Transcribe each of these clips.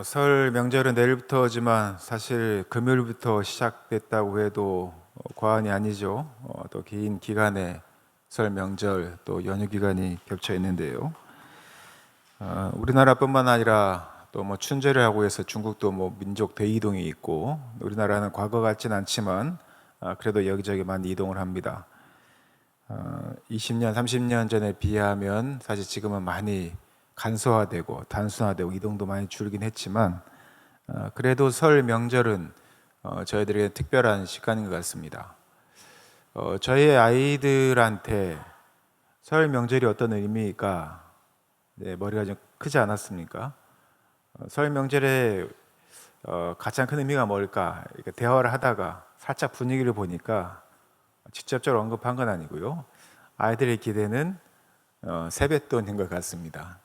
설 명절은 내일부터지만 사실 금요일부터 시작됐다고 해도 과언이 아니죠. 또 긴 기간에 설 명절 또 연휴 기간이 겹쳐 있는데요. 우리나라뿐만 아니라 또 뭐 춘절을 하고 해서 중국도 뭐 민족 대이동이 있고 우리나라는 과거 같진 않지만 그래도 여기저기 많이 이동을 합니다. 20년, 30년 전에 비하면 사실 지금은 많이 간소화되고 단순화되고 이동도 많이 줄긴 했지만 그래도 설 명절은 저희들에게 특별한 시간인 것 같습니다. 저희 아이들한테 설 명절이 어떤 의미가 머리가 좀 크지 않았습니까? 설 명절에 가장 큰 의미가 뭘까? 이렇게 대화를 하다가 살짝 분위기를 보니까 직접적으로 언급한 건 아니고요. 아이들의 기대는 세뱃돈인 것 같습니다.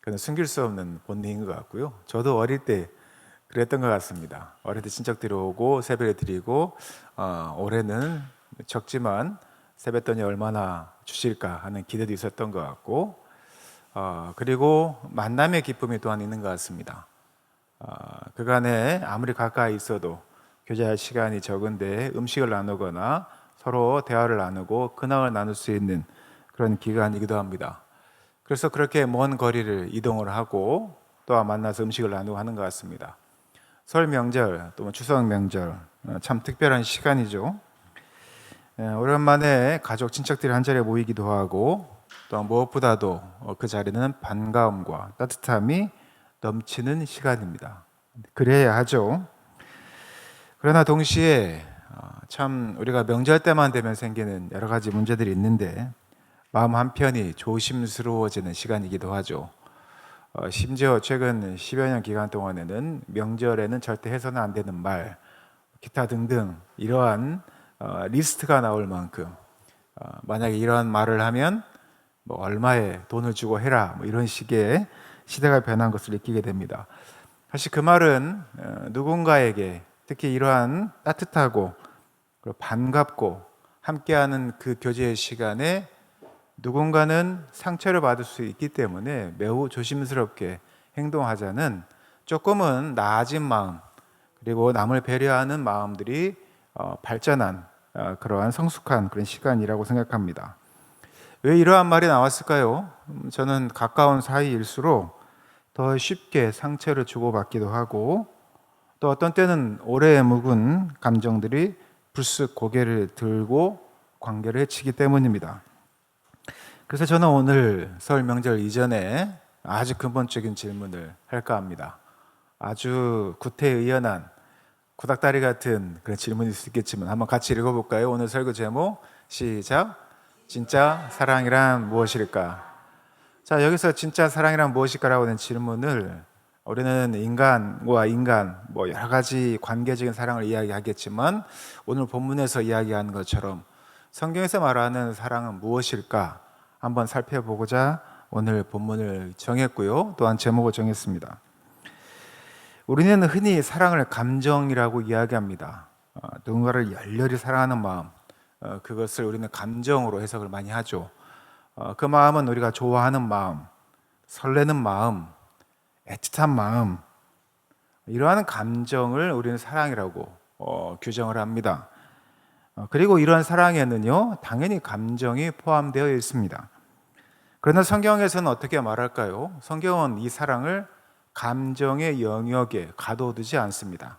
그건 숨길 수 없는 본능인 것 같고요. 저도 어릴 때 그랬던 것 같습니다. 어릴 때 친척들이 오고 세배를 드리고 올해는 적지만 세뱃돈이 얼마나 주실까 하는 기대도 있었던 것 같고 그리고 만남의 기쁨이 또한 있는 것 같습니다. 그간에 아무리 가까이 있어도 교제할 시간이 적은데 음식을 나누거나 서로 대화를 나누고 근황을 나눌 수 있는 그런 기간이기도 합니다. 그래서 그렇게 먼 거리를 이동을 하고 또 만나서 음식을 나누고 하는 것 같습니다. 설 명절 또 추석 명절 참 특별한 시간이죠. 오랜만에 가족 친척들이 한 자리에 모이기도 하고 또 무엇보다도 그 자리는 반가움과 따뜻함이 넘치는 시간입니다. 그래야 하죠. 그러나 동시에 참 우리가 명절 때만 되면 생기는 여러 가지 문제들이 있는데 마음 한편이 조심스러워지는 시간이기도 하죠. 심지어 최근 10여 년 기간 동안에는 명절에는 절대 해서는 안 되는 말, 기타 등등 이러한 리스트가 나올 만큼 만약에 이러한 말을 하면 뭐 얼마의 돈을 주고 해라 뭐 이런 식의 시대가 변한 것을 느끼게 됩니다. 사실 그 말은 누군가에게 특히 이러한 따뜻하고 반갑고 함께하는 그 교제의 시간에 누군가는 상처를 받을 수 있기 때문에 매우 조심스럽게 행동하자는 조금은 나아진 마음 그리고 남을 배려하는 마음들이 발전한 그러한 성숙한 그런 시간이라고 생각합니다. 왜 이러한 말이 나왔을까요? 저는 가까운 사이일수록 더 쉽게 상처를 주고받기도 하고 또 어떤 때는 오래 묵은 감정들이 불쑥 고개를 들고 관계를 해치기 때문입니다. 그래서 저는 오늘 설 명절 이전에 아주 근본적인 질문을 할까 합니다. 아주 구태의연한 구닥다리 같은 그런 질문일 수 있겠지만 한번 같이 읽어볼까요? 오늘 설교 제목 시작. 진짜 사랑이란 무엇일까? 자, 여기서 진짜 사랑이란 무엇일까라고 하는 질문을 우리는 인간과 인간 뭐 여러 가지 관계적인 사랑을 이야기하겠지만 오늘 본문에서 이야기하는 것처럼 성경에서 말하는 사랑은 무엇일까? 한번 살펴보고자 오늘 본문을 정했고요. 또한 제목을 정했습니다. 우리는 흔히 사랑을 감정이라고 이야기합니다. 누군가를 열렬히 사랑하는 마음, 그것을 우리는 감정으로 해석을 많이 하죠. 그 마음은 우리가 좋아하는 마음, 설레는 마음, 애틋한 마음, 이러한 감정을 우리는 사랑이라고 규정을 합니다. 그리고 이러한 사랑에는요, 당연히 감정이 포함되어 있습니다. 그러나 성경에서는 어떻게 말할까요? 성경은 이 사랑을 감정의 영역에 가둬두지 않습니다.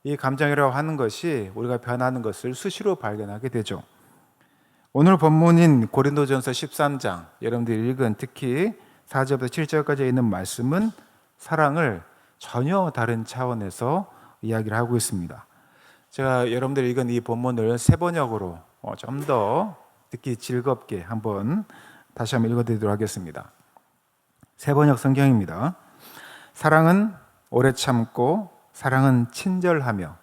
이 감정이라고 하는 것이 우리가 변하는 것을 수시로 발견하게 되죠. 오늘 본문인 고린도전서 13장, 여러분들이 읽은 특히 4절부터 7절까지 있는 말씀은 사랑을 전혀 다른 차원에서 이야기를 하고 있습니다. 제가 여러분들이 읽은 이 본문을 세 번역으로 좀 더 듣기 즐겁게 다시 한번 읽어드리도록 하겠습니다. 세 번역 성경입니다. 사랑은 오래 참고 사랑은 친절하며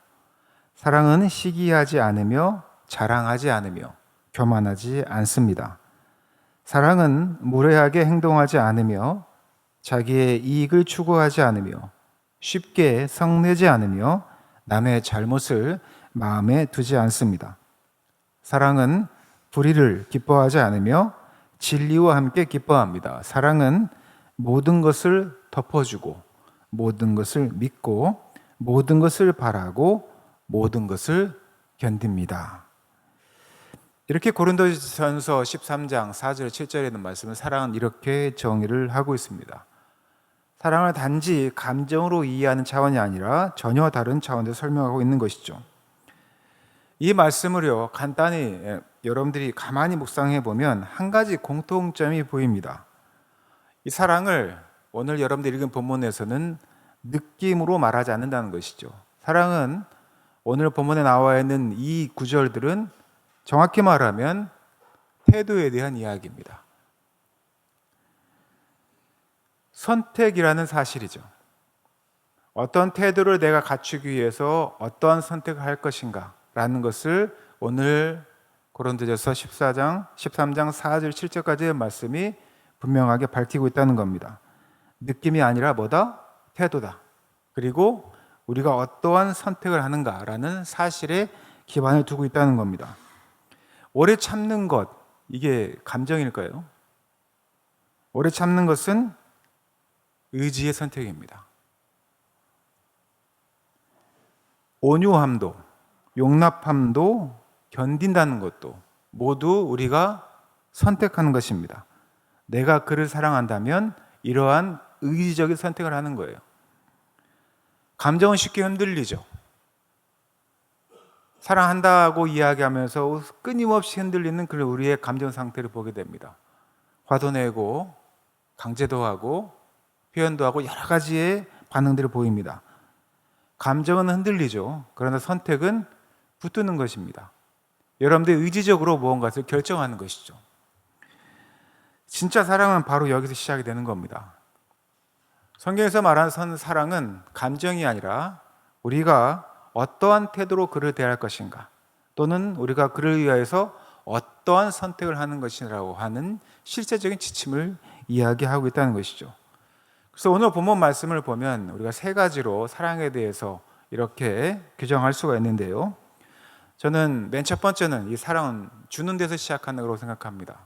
사랑은 시기하지 않으며 자랑하지 않으며 교만하지 않습니다. 사랑은 무례하게 행동하지 않으며 자기의 이익을 추구하지 않으며 쉽게 성내지 않으며 남의 잘못을 마음에 두지 않습니다. 사랑은 불의를 기뻐하지 않으며 진리와 함께 기뻐합니다. 사랑은 모든 것을 덮어주고 모든 것을 믿고 모든 것을 바라고 모든 것을 견딥니다. 이렇게 고린도전서 13장 4절 7절에 있는 말씀은 사랑은 이렇게 정의를 하고 있습니다. 사랑을 단지 감정으로 이해하는 차원이 아니라 전혀 다른 차원에서 설명하고 있는 것이죠. 이 말씀을요, 간단히 여러분들이 가만히 묵상해 보면 한 가지 공통점이 보입니다. 이 사랑을 오늘 여러분들이 읽은 본문에서는 느낌으로 말하지 않는다는 것이죠. 사랑은 오늘 본문에 나와 있는 이 구절들은 정확히 말하면 태도에 대한 이야기입니다. 선택이라는 사실이죠. 어떤 태도를 내가 갖추기 위해서 어떠한 선택을 할 것인가 라는 것을 오늘 고린도전서 13장 4절 7절까지의 말씀이 분명하게 밝히고 있다는 겁니다. 느낌이 아니라 뭐다? 태도다. 그리고 우리가 어떠한 선택을 하는가라는 사실에 기반을 두고 있다는 겁니다. 오래 참는 것, 이게 감정일까요? 오래 참는 것은 의지의 선택입니다. 온유함도, 용납함도, 견딘다는 것도 모두 우리가 선택하는 것입니다. 내가 그를 사랑한다면 이러한 의지적인 선택을 하는 거예요. 감정은 쉽게 흔들리죠. 사랑한다고 이야기하면서 끊임없이 흔들리는 그 우리의 감정 상태를 보게 됩니다. 화도 내고 강제도 하고 표현도 하고 여러 가지의 반응들을 보입니다. 감정은 흔들리죠. 그러나 선택은 붙드는 것입니다. 여러분들이 의지적으로 무언가를 결정하는 것이죠. 진짜 사랑은 바로 여기서 시작이 되는 겁니다. 성경에서 말하는 사랑은 감정이 아니라 우리가 어떠한 태도로 그를 대할 것인가, 또는 우리가 그를 위하여서 어떠한 선택을 하는 것이라고 하는 실제적인 지침을 이야기하고 있다는 것이죠. 그래서 오늘 본문 말씀을 보면 우리가 세 가지로 사랑에 대해서 이렇게 규정할 수가 있는데요. 저는 맨 첫 번째는 이 사랑은 주는 데서 시작한다고 생각합니다.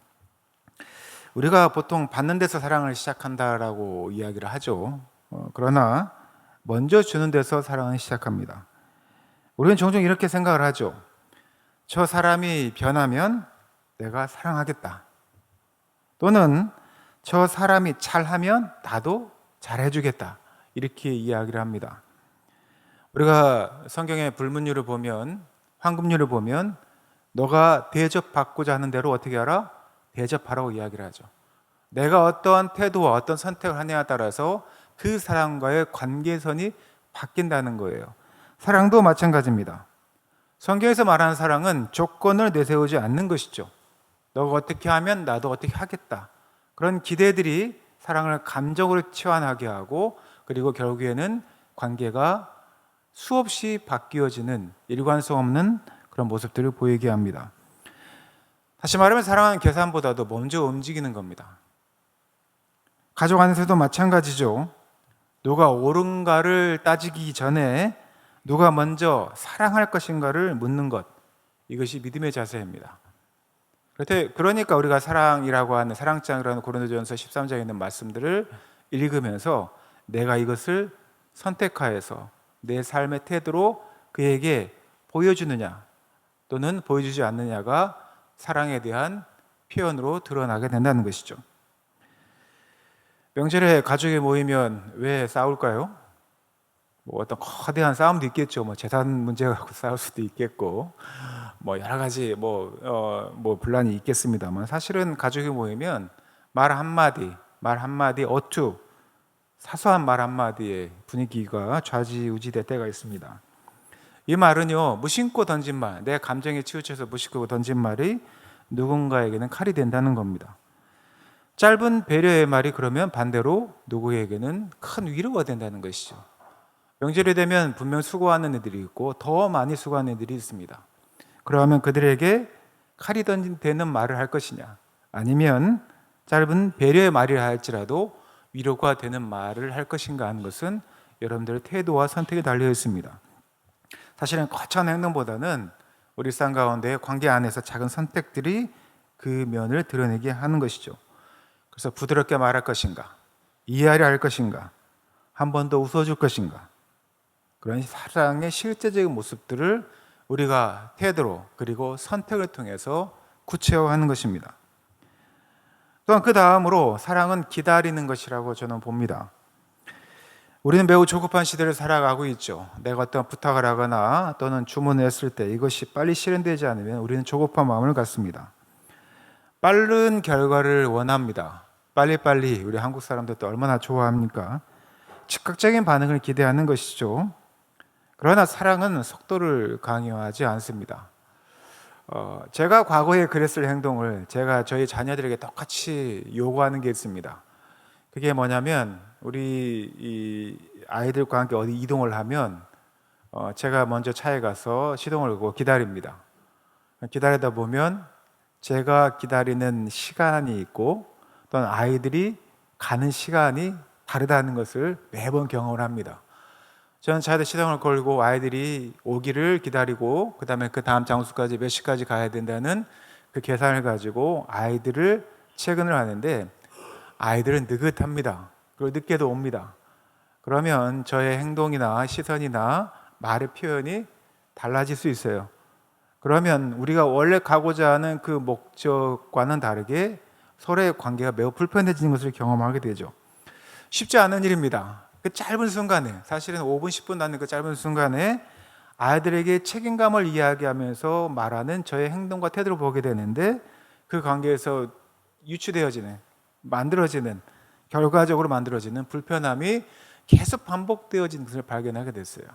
우리가 보통 받는 데서 사랑을 시작한다라고 이야기를 하죠. 그러나 먼저 주는 데서 사랑은 시작합니다. 우리는 종종 이렇게 생각을 하죠. 저 사람이 변하면 내가 사랑하겠다. 또는 저 사람이 잘하면 나도 잘해주겠다. 이렇게 이야기를 합니다. 우리가 성경의 불문율을 보면, 황금률을 보면 너가 대접받고자 하는 대로 어떻게 하라? 대접하라고 이야기를 하죠. 내가 어떠한 태도와 어떤 선택을 하냐에 따라서 그 사람과의 관계선이 바뀐다는 거예요. 사랑도 마찬가지입니다. 성경에서 말하는 사랑은 조건을 내세우지 않는 것이죠. 너가 어떻게 하면 나도 어떻게 하겠다. 그런 기대들이 사랑을 감정으로 치환하게 하고, 그리고 결국에는 관계가 수없이 바뀌어지는 일관성 없는 그런 모습들을 보이게 합니다. 다시 말하면 사랑은 계산보다도 먼저 움직이는 겁니다. 가족 안에서도 마찬가지죠. 누가 옳은가를 따지기 전에 누가 먼저 사랑할 것인가를 묻는 것, 이것이 믿음의 자세입니다. 그러니까 우리가 사랑이라고 하는, 사랑장이라는 고린도전서 13장에 있는 말씀들을 읽으면서 내가 이것을 선택하여서 내 삶의 태도로 그에게 보여주느냐 또는 보여주지 않느냐가 사랑에 대한 표현으로 드러나게 된다는 것이죠. 명절에 가족이 모이면 왜 싸울까요? 어떤 거대한 싸움도 있겠죠. 재산 문제 갖고 싸울 수도 있겠고, 여러 가지 분란이 있겠습니다만, 사실은 가족이 모이면 말 한마디 어투, 사소한 말 한마디에 분위기가 좌지우지될 때가 있습니다. 이 말은요, 무심코 던진 말, 내 감정에 치우쳐서 무심코 던진 말이 누군가에게는 칼이 된다는 겁니다. 짧은 배려의 말이 그러면 반대로 누구에게는 큰 위로가 된다는 것이죠. 명절이 되면 분명 수고하는 애들이 있고 더 많이 수고하는 애들이 있습니다. 그러면 그들에게 칼이 되는 말을 할 것이냐, 아니면 짧은 배려의 말이라 할지라도 위로가 되는 말을 할 것인가 하는 것은 여러분들의 태도와 선택에 달려 있습니다. 사실은 거창한 행동보다는 우리 삶 가운데 관계 안에서 작은 선택들이 그 면을 드러내게 하는 것이죠. 그래서 부드럽게 말할 것인가, 이해하려 할 것인가, 한 번 더 웃어줄 것인가? 그런 사랑의 실제적인 모습들을 우리가 태도로 그리고 선택을 통해서 구체화하는 것입니다. 또한 그 다음으로 사랑은 기다리는 것이라고 저는 봅니다. 우리는 매우 조급한 시대를 살아가고 있죠. 내가 어떤 부탁을 하거나 또는 주문을 했을 때 이것이 빨리 실현되지 않으면 우리는 조급한 마음을 갖습니다. 빠른 결과를 원합니다. 빨리빨리. 우리 한국 사람들도 얼마나 좋아합니까? 즉각적인 반응을 기대하는 것이죠. 그러나 사랑은 속도를 강요하지 않습니다. 제가 과거에 그랬을 행동을 제가 저희 자녀들에게 똑같이 요구하는 게 있습니다. 그게 뭐냐면 우리 이 아이들과 함께 어디 이동을 하면 제가 먼저 차에 가서 시동을 걸고 기다립니다. 기다리다 보면 제가 기다리는 시간이 있고 또는 아이들이 가는 시간이 다르다는 것을 매번 경험을 합니다. 저는 차에다 시동을 걸고 아이들이 오기를 기다리고 그 다음에 그 다음 장소까지 몇 시까지 가야 된다는 그 계산을 가지고 아이들을 체근을 하는데 아이들은 느긋합니다. 그리고 늦게도 옵니다. 그러면 저의 행동이나 시선이나 말의 표현이 달라질 수 있어요. 그러면 우리가 원래 가고자 하는 그 목적과는 다르게 서로의 관계가 매우 불편해지는 것을 경험하게 되죠. 쉽지 않은 일입니다. 그 짧은 순간에, 사실은 5분, 10분 나는 그 짧은 순간에 아이들에게 책임감을 이야기하면서 말하는 저의 행동과 태도를 보게 되는데 그 관계에서 유추되어지는, 결과적으로 만들어지는 불편함이 계속 반복되어지는 것을 발견하게 됐어요.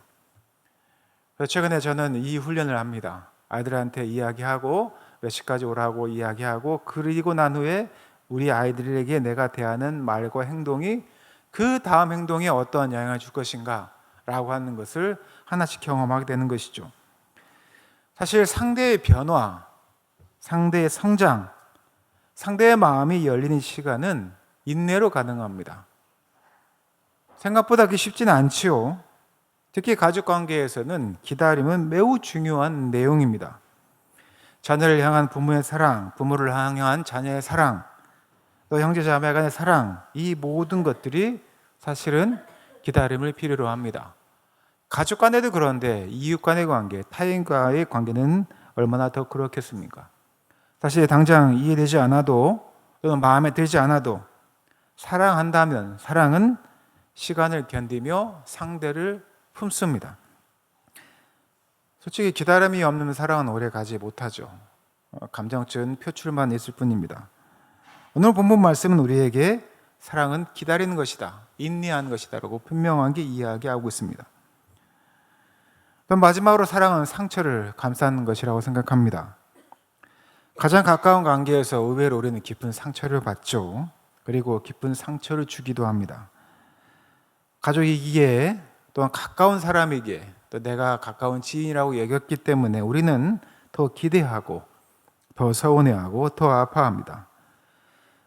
그래서 최근에 저는 이 훈련을 합니다. 아이들한테 이야기하고 몇 시까지 오라고 이야기하고 그리고 난 후에 우리 아이들에게 내가 대하는 말과 행동이 그 다음 행동에 어떠한 영향을 줄 것인가 라고 하는 것을 하나씩 경험하게 되는 것이죠. 사실 상대의 변화, 상대의 성장, 상대의 마음이 열리는 시간은 인내로 가능합니다. 생각보다 그게 쉽지는 않지요. 특히 가족관계에서는 기다림은 매우 중요한 내용입니다. 자녀를 향한 부모의 사랑, 부모를 향한 자녀의 사랑, 또 형제자매 간의 사랑, 이 모든 것들이 사실은 기다림을 필요로 합니다. 가족 간에도 그런데 이웃 간의 관계, 타인과의 관계는 얼마나 더 그렇겠습니까? 사실 당장 이해되지 않아도 또는 마음에 들지 않아도 사랑한다면 사랑은 시간을 견디며 상대를 품습니다. 솔직히 기다림이 없는 사랑은 오래 가지 못하죠. 감정적인 표출만 있을 뿐입니다. 오늘 본문 말씀은 우리에게 사랑은 기다리는 것이다, 인내하는 것이다 라고 분명하게 이야기하고 있습니다. 또 마지막으로 사랑은 상처를 감싸는 것이라고 생각합니다. 가장 가까운 관계에서 의외로 우리는 깊은 상처를 받죠. 그리고 깊은 상처를 주기도 합니다. 가족이기에 또한 가까운 사람이기에 또 내가 가까운 지인이라고 여겼기 때문에 우리는 더 기대하고 더 서운해하고 더 아파합니다.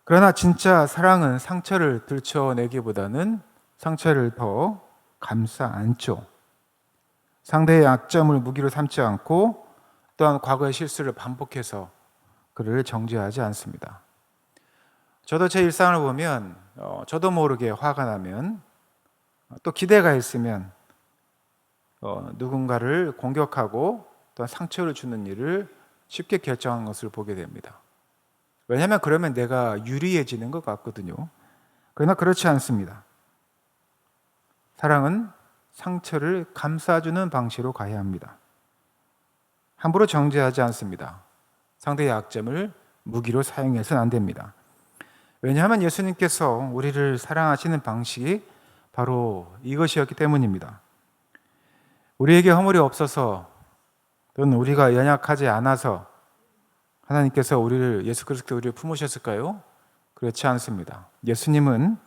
그러나 진짜 사랑은 상처를 들춰내기보다는 상처를 더 감싸 안죠. 상대의 약점을 무기로 삼지 않고 또한 과거의 실수를 반복해서 그를 정죄하지 않습니다. 저도 제 일상을 보면 저도 모르게 화가 나면 또 기대가 있으면 누군가를 공격하고 또한 상처를 주는 일을 쉽게 결정한 것을 보게 됩니다. 왜냐하면 그러면 내가 유리해지는 것 같거든요. 그러나 그렇지 않습니다. 사랑은 상처를 감싸주는 방식으로 가야 합니다. 함부로 정죄하지 않습니다. 상대의 약점을 무기로 사용해서는 안 됩니다. 왜냐하면 예수님께서 우리를 사랑하시는 방식이 바로 이것이었기 때문입니다. 우리에게 허물이 없어서 또는 우리가 연약하지 않아서 하나님께서 예수 그리스도 우리를 품으셨을까요? 그렇지 않습니다. 예수님은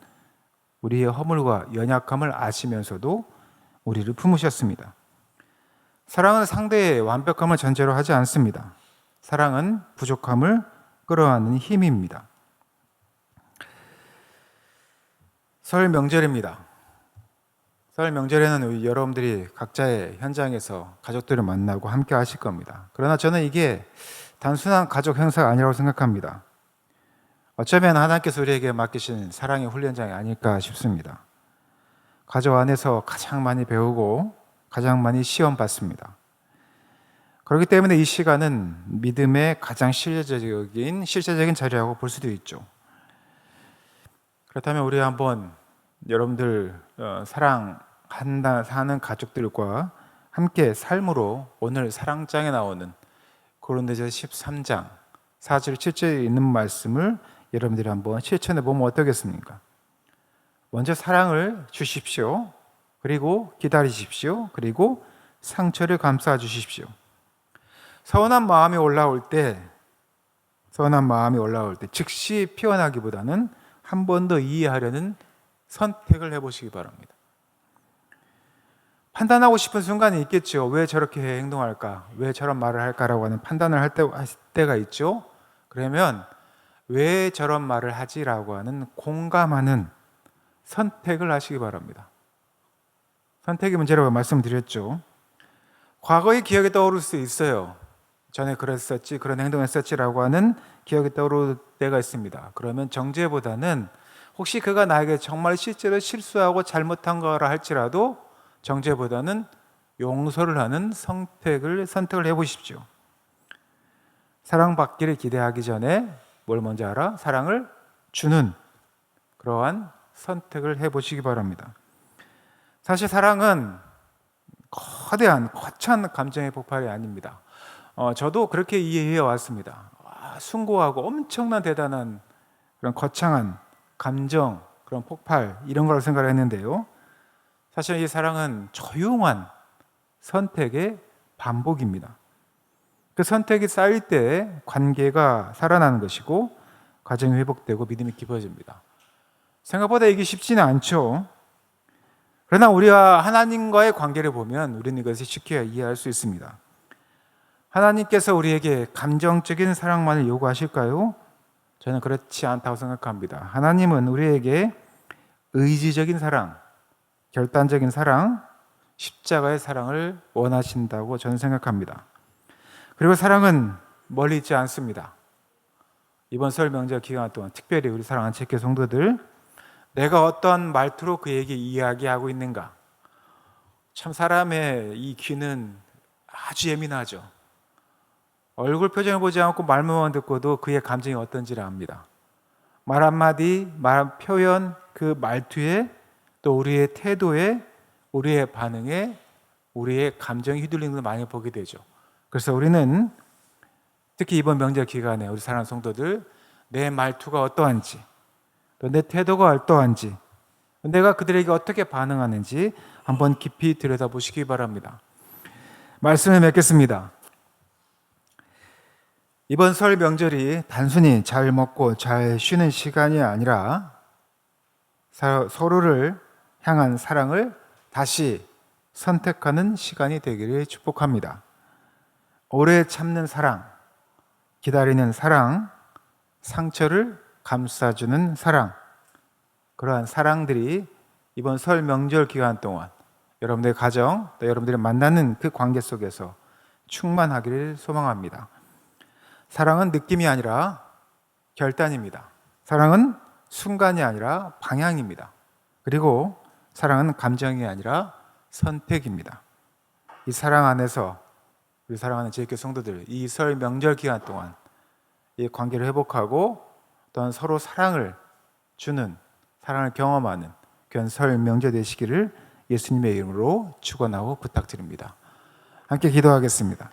우리의 허물과 연약함을 아시면서도 우리를 품으셨습니다. 사랑은 상대의 완벽함을 전제로 하지 않습니다. 사랑은 부족함을 끌어안는 힘입니다. 설 명절입니다. 설 명절에는 여러분들이 각자의 현장에서 가족들을 만나고 함께 하실 겁니다. 그러나 저는 이게 단순한 가족 행사가 아니라고 생각합니다. 어쩌면 하나님께서 우리에게 맡기신 사랑의 훈련장이 아닐까 싶습니다. 가족 안에서 가장 많이 배우고 가장 많이 시험 받습니다. 그렇기 때문에 이 시간은 믿음의 가장 실제적인 자리라고 볼 수도 있죠. 그렇다면 우리 한번 여러분들 사랑하는 가족들과 함께 삶으로 오늘 사랑장에 나오는 고린도전서 13장 4절 7절에 있는 말씀을 여러분들이 한번 실천해 보면 어떻겠습니까? 먼저 사랑을 주십시오. 그리고 기다리십시오. 그리고 상처를 감싸 주십시오. 서운한 마음이 올라올 때 즉시 표현하기보다는 한 번 더 이해하려는 선택을 해보시기 바랍니다. 판단하고 싶은 순간이 있겠죠. 왜 저렇게 행동할까? 왜 저런 말을 할까라고 하는 판단을 할 때가 있죠. 그러면 왜 저런 말을 하지라고 하는 공감하는 선택을 하시기 바랍니다. 선택이 문제라고 말씀드렸죠. 과거의 기억이 떠오를 수 있어요. 전에 그랬었지, 그런 행동했었지라고 하는 기억이 떠오를 때가 있습니다. 그러면 정죄보다는 혹시 그가 나에게 정말 실제로 실수하고 잘못한 거라 할지라도 정죄보다는 용서를 하는 선택을 해보십시오. 사랑받기를 기대하기 전에 뭘 먼저 알아? 사랑을 주는 그러한 선택을 해보시기 바랍니다. 사실 사랑은 거대한 거창한 감정의 폭발이 아닙니다. 저도 그렇게 이해해 왔습니다. 숭고하고 엄청난 대단한 그런 거창한 감정, 그런 폭발 이런 걸 생각을 했는데요. 사실 이 사랑은 조용한 선택의 반복입니다. 그 선택이 쌓일 때 관계가 살아나는 것이고 가정이 회복되고 믿음이 깊어집니다. 생각보다 이게 쉽지는 않죠. 그러나 우리와 하나님과의 관계를 보면 우리는 이것을 쉽게 이해할 수 있습니다. 하나님께서 우리에게 감정적인 사랑만을 요구하실까요? 저는 그렇지 않다고 생각합니다. 하나님은 우리에게 의지적인 사랑, 결단적인 사랑, 십자가의 사랑을 원하신다고 저는 생각합니다. 그리고 사랑은 멀리 있지 않습니다. 이번 설 명절 기간 동안 특별히 우리 사랑하는 제교 성도들, 내가 어떤 말투로 그에게 이야기하고 있는가? 참 사람의 이 귀는 아주 예민하죠. 얼굴 표정을 보지 않고 말만 듣고도 그의 감정이 어떤지를 압니다. 말 한마디, 말 표현, 그 말투에 또 우리의 태도에, 우리의 반응에 우리의 감정이 휘둘리는 걸 많이 보게 되죠. 그래서 우리는 특히 이번 명절 기간에 우리 사랑하는 성도들, 내 말투가 어떠한지, 또 내 태도가 어떠한지, 내가 그들에게 어떻게 반응하는지 한번 깊이 들여다보시기 바랍니다. 말씀을 맺겠습니다. 이번 설 명절이 단순히 잘 먹고 잘 쉬는 시간이 아니라 서로를 향한 사랑을 다시 선택하는 시간이 되기를 축복합니다. 오래 참는 사랑, 기다리는 사랑, 상처를 감싸주는 사랑, 그러한 사랑들이 이번 설 명절 기간 동안 여러분들의 가정, 또 여러분들이 만나는 그 관계 속에서 충만하기를 소망합니다. 사랑은 느낌이 아니라 결단입니다. 사랑은 순간이 아니라 방향입니다. 그리고 사랑은 감정이 아니라 선택입니다. 이 사랑 안에서 우리 사랑하는 제교 성도들, 이 설 명절 기간 동안 이 관계를 회복하고 또한 서로 사랑을 주는, 사랑을 경험하는 귀한 설 명절 되시기를 예수님의 이름으로 축원하고 부탁드립니다. 함께 기도하겠습니다.